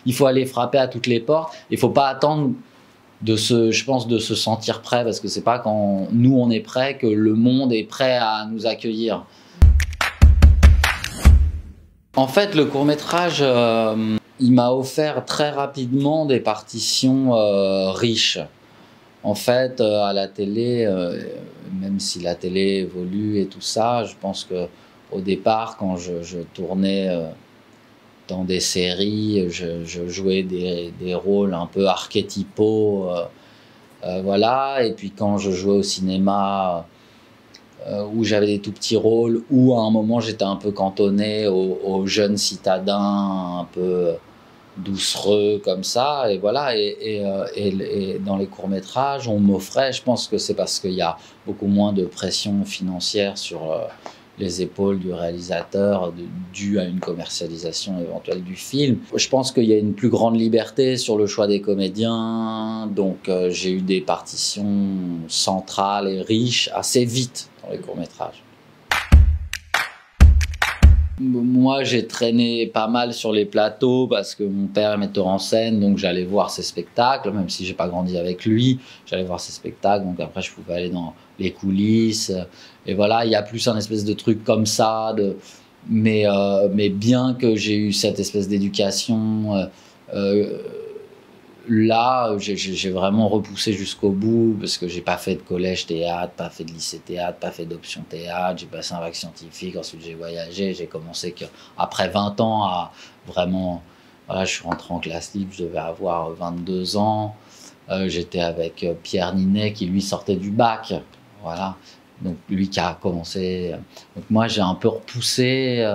Il faut aller frapper à toutes les portes. Il ne faut pas attendre je pense, de se sentir prêt, parce que c'est pas quand nous on est prêt que le monde est prêt à nous accueillir. En fait, le court-métrage, il m'a offert très rapidement des partitions riches. En fait, à la télé, même si la télé évolue et tout ça, je pense qu'au départ, quand je tournais dans des séries, je jouais des rôles un peu archétypaux, voilà. Et puis quand je jouais au cinéma, où j'avais des tout petits rôles, où à un moment j'étais un peu cantonné aux jeunes citadins un peu doucereux comme ça, et voilà. Et dans les courts-métrages, on m'offrait, je pense que c'est parce qu'il y a beaucoup moins de pression financière sur les épaules du réalisateur due à une commercialisation éventuelle du film. Je pense qu'il y a une plus grande liberté sur le choix des comédiens, donc j'ai eu des partitions centrales et riches assez vite dans les courts-métrages. Moi, j'ai traîné pas mal sur les plateaux parce que mon père est metteur en scène, donc j'allais voir ses spectacles, même si j'ai pas grandi avec lui, j'allais voir ses spectacles, donc après je pouvais aller dans les coulisses, et voilà, il y a plus un espèce de truc comme ça, mais bien que j'ai eu cette espèce d'éducation, là, j'ai vraiment repoussé jusqu'au bout, parce que j'ai pas fait de collège théâtre, pas fait de lycée théâtre, pas fait d'option théâtre, j'ai passé un bac scientifique, ensuite j'ai voyagé, j'ai commencé après 20 ans à vraiment, voilà, je suis rentré en classe libre, je devais avoir 22 ans, j'étais avec Pierre Ninet qui lui sortait du bac, voilà, donc lui qui a commencé, donc moi j'ai un peu repoussé,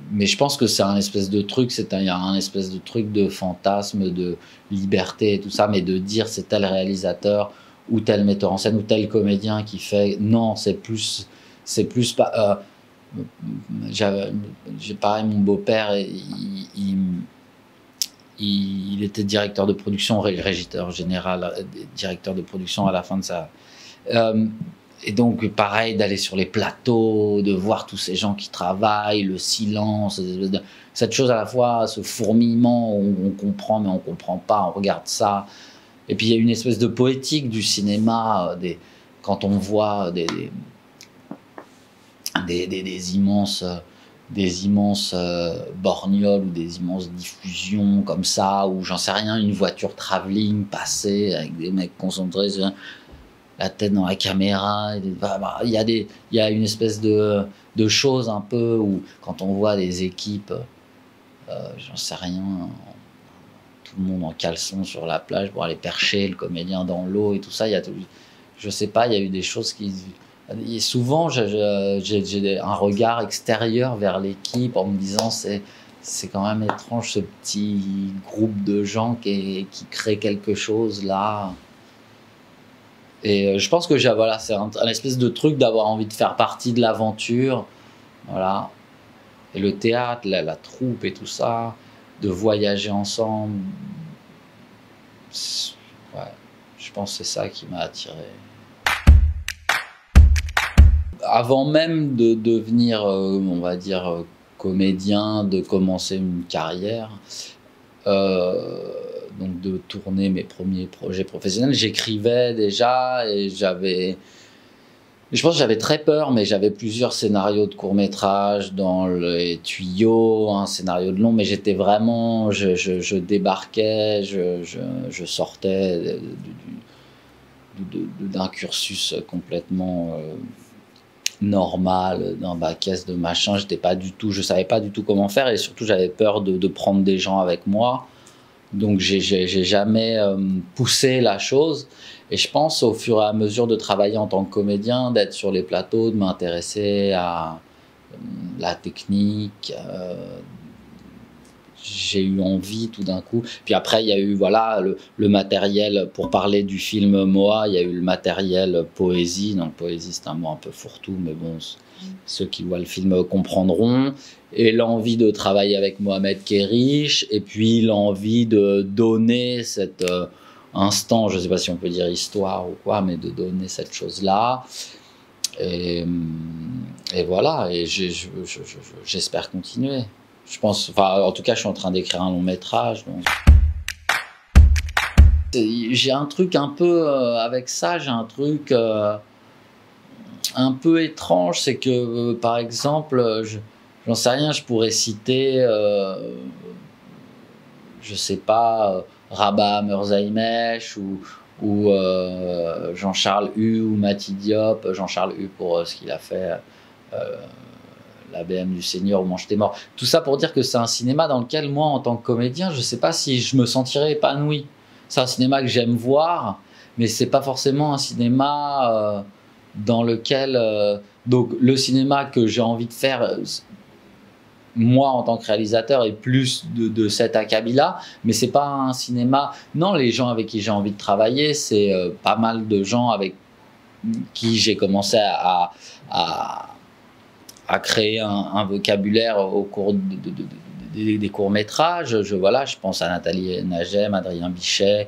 mais je pense que c'est un espèce de truc, il y a un espèce de truc de fantasme, de liberté et tout ça, mais de dire c'est tel réalisateur ou tel metteur en scène ou tel comédien qui fait, non, c'est plus pas. J'ai pareil, mon beau-père, il était directeur de production, régisseur général, directeur de production à la fin de sa. Et donc, pareil, d'aller sur les plateaux, de voir tous ces gens qui travaillent, le silence, cette chose à la fois, ce fourmillement où on comprend mais on comprend pas, on regarde ça. Et puis il y a une espèce de poétique du cinéma, quand on voit des immenses borgnoles ou des immenses diffusions comme ça, ou j'en sais rien, une voiture travelling passer avec des mecs concentrés sur la tête dans la caméra, il y a une espèce de chose un peu où quand on voit des équipes, j'en sais rien, tout le monde en caleçon sur la plage pour aller percher le comédien dans l'eau et tout ça, je sais pas, il y a eu des choses et souvent j'ai un regard extérieur vers l'équipe en me disant c'est quand même étrange ce petit groupe de gens qui crée quelque chose là. Et je pense que voilà, c'est un espèce de truc d'avoir envie de faire partie de l'aventure, voilà. Et le théâtre, la troupe et tout ça, de voyager ensemble, ouais, je pense que c'est ça qui m'a attiré. Avant même de devenir, on va dire, comédien, de commencer une carrière, donc de tourner mes premiers projets professionnels, j'écrivais déjà et je pense que j'avais très peur, mais j'avais plusieurs scénarios de court-métrage dans les tuyaux, un scénario de long, mais j'étais vraiment, je débarquais, je sortais d'un cursus complètement normal, d'un bac S, de machin, je savais pas du tout comment faire, et surtout j'avais peur de prendre des gens avec moi. Donc j'ai jamais poussé la chose, et je pense au fur et à mesure de travailler en tant que comédien, d'être sur les plateaux, de m'intéresser à la technique, j'ai eu envie tout d'un coup. Puis après il y a eu voilà, le matériel, pour parler du film Moa, il y a eu le matériel poésie, donc poésie c'est un mot un peu fourre-tout, mais bon, ceux qui voient le film comprendront, et l'envie de travailler avec Mohamed Kerich, et puis l'envie de donner cet instant, je ne sais pas si on peut dire histoire ou quoi, mais de donner cette chose-là. Et, et voilà, et j'espère continuer. Je pense, enfin, en tout cas, je suis en train d'écrire un long métrage. Donc. J'ai un truc un peu avec ça, j'ai un truc un peu étrange, c'est que par exemple, j'en sais rien, je pourrais citer, je sais pas, Rabat Merzaimesh ou Jean-Charles Hue ou Mati Diop, Jean-Charles Hue pour ce qu'il a fait. La BM du Seigneur ou Mange tes morts. Tout ça pour dire que c'est un cinéma dans lequel moi, en tant que comédien, je ne sais pas si je me sentirais épanoui. C'est un cinéma que j'aime voir, mais c'est pas forcément un cinéma dans lequel... donc le cinéma que j'ai envie de faire, moi en tant que réalisateur, est plus de cet acabit-là, mais c'est pas un cinéma... Non, les gens avec qui j'ai envie de travailler, c'est pas mal de gens avec qui j'ai commencé à créer un vocabulaire au cours des courts-métrages. Je pense à Nathalie Nagem, Adrien Bichet,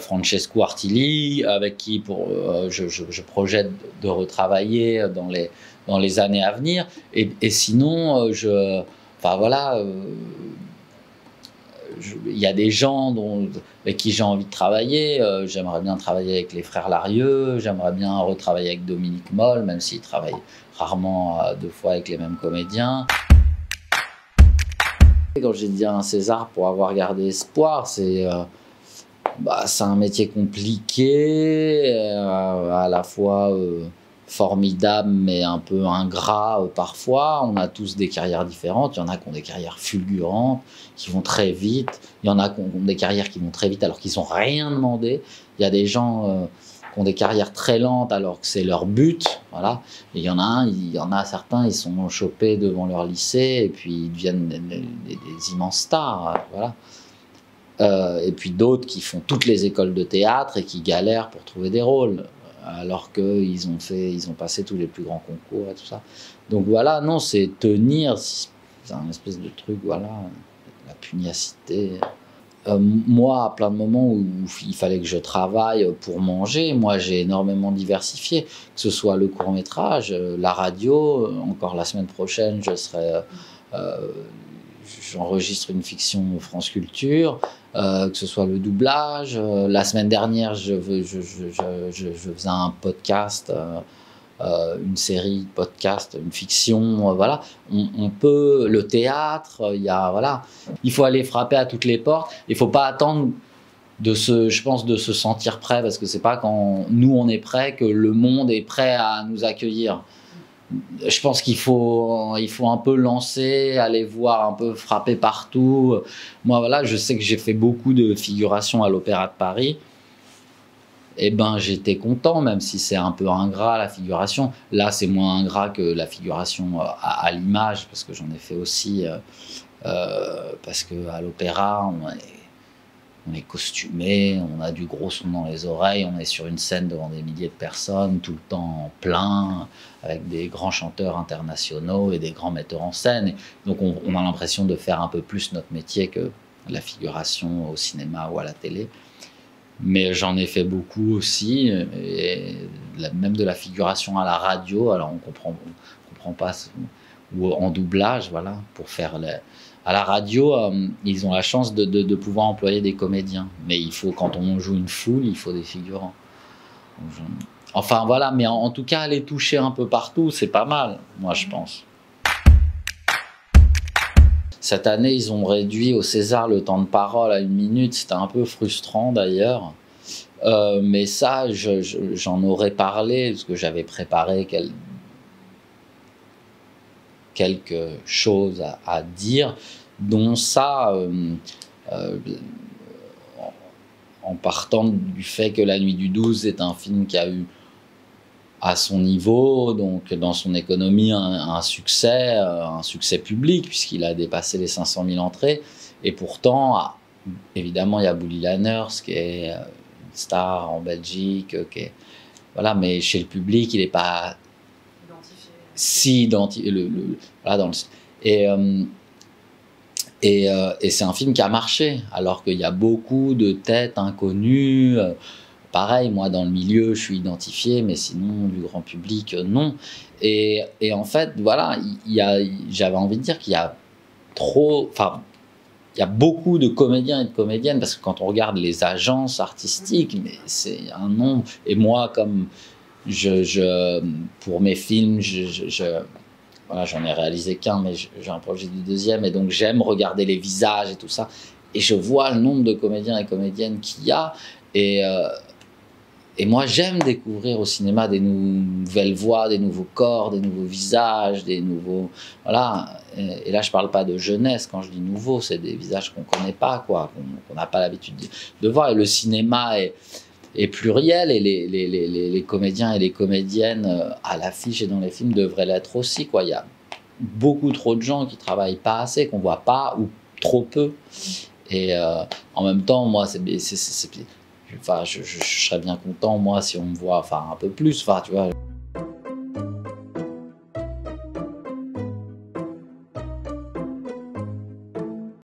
Francesco Artilli, avec qui je projette de retravailler dans les années à venir. Et sinon, enfin voilà, il y a des gens avec qui j'ai envie de travailler. J'aimerais bien travailler avec les frères Larieux, j'aimerais bien retravailler avec Dominique Moll, même s'il travaille rarement 2 fois avec les mêmes comédiens. Quand j'ai dit un César pour avoir gardé espoir, c'est un métier compliqué, à la fois formidable mais un peu ingrat parfois. On a tous des carrières différentes. Il y en a qui ont des carrières fulgurantes, qui vont très vite. Il y en a qui ont des carrières qui vont très vite alors qu'ils n'ont rien demandé. Il y a des gens qui ont des carrières très lentes alors que c'est leur but. Voilà. Et il y en a certains, ils sont chopés devant leur lycée et puis ils deviennent des immenses stars. Voilà. Et puis d'autres qui font toutes les écoles de théâtre et qui galèrent pour trouver des rôles, alors qu'ils ont passé tous les plus grands concours et tout ça. Donc voilà, non, c'est tenir, c'est un espèce de truc, voilà, la pugnacité. Moi, à plein de moments où il fallait que je travaille pour manger, moi j'ai énormément diversifié, que ce soit le court-métrage, la radio. Encore la semaine prochaine, j'enregistre une fiction France Culture, que ce soit le doublage. La semaine dernière, je faisais un podcast, une série de podcasts, une fiction, voilà. On peut, le théâtre, voilà. Il faut aller frapper à toutes les portes. Il ne faut pas attendre de se sentir prêt, parce que c'est pas quand nous on est prêt que le monde est prêt à nous accueillir. Je pense qu'il faut un peu lancer, aller voir, un peu frapper partout. Moi, voilà, je sais que j'ai fait beaucoup de figurations à l'Opéra de Paris. Eh ben, j'étais content, même si c'est un peu ingrat la figuration. Là, c'est moins ingrat que la figuration à l'image, parce que j'en ai fait aussi. Parce qu'à l'opéra, on est costumé, on a du gros son dans les oreilles, on est sur une scène devant des milliers de personnes, tout le temps plein, avec des grands chanteurs internationaux et des grands metteurs en scène. Et donc on a l'impression de faire un peu plus notre métier que la figuration au cinéma ou à la télé. Mais j'en ai fait beaucoup aussi, et même de la figuration à la radio. Alors on comprend pas, ou en doublage, voilà, pour faire à la radio, ils ont la chance de pouvoir employer des comédiens. Mais quand on joue une foule, il faut des figurants. Enfin voilà, mais en tout cas, aller toucher un peu partout, c'est pas mal, moi je pense. Cette année, ils ont réduit au César le temps de parole à 1 minute. C'était un peu frustrant d'ailleurs. Mais ça, j'en aurais parlé, parce que j'avais préparé quelque chose à dire, dont ça, en partant du fait que La Nuit du 12 est un film qui a eu à son niveau, donc dans son économie, un succès public, puisqu'il a dépassé les 500 000 entrées. Et pourtant, évidemment, il y a Bouli Lanners, qui est une star en Belgique, voilà, mais chez le public, il n'est pas si identifié. Voilà, et c'est un film qui a marché, alors qu'il y a beaucoup de têtes inconnues. pareil, moi, dans le milieu, je suis identifié, mais sinon, du grand public, non. Et en fait, voilà, j'avais envie de dire qu'il y a trop... Enfin, il y a beaucoup de comédiens et de comédiennes, parce que quand on regarde les agences artistiques, mais c'est un nombre. Et moi, comme pour mes films, voilà, j'en ai réalisé qu'un, mais j'ai un projet du deuxième, et donc j'aime regarder les visages et tout ça. Et je vois le nombre de comédiens et comédiennes qu'il y a. Et moi, j'aime découvrir au cinéma des nouvelles voix, des nouveaux corps, des nouveaux visages, des nouveaux... Voilà. Et là, je ne parle pas de jeunesse. Quand je dis nouveau, c'est des visages qu'on ne connaît pas, quoi, qu'on n'a pas l'habitude de voir. Et le cinéma est pluriel, et les comédiens et les comédiennes à l'affiche et dans les films devraient l'être aussi, quoi. Il y a beaucoup trop de gens qui ne travaillent pas assez, qu'on ne voit pas, ou trop peu. Et en même temps, moi, enfin, je serais bien content, moi, si on me voit, enfin, un peu plus, enfin, tu vois.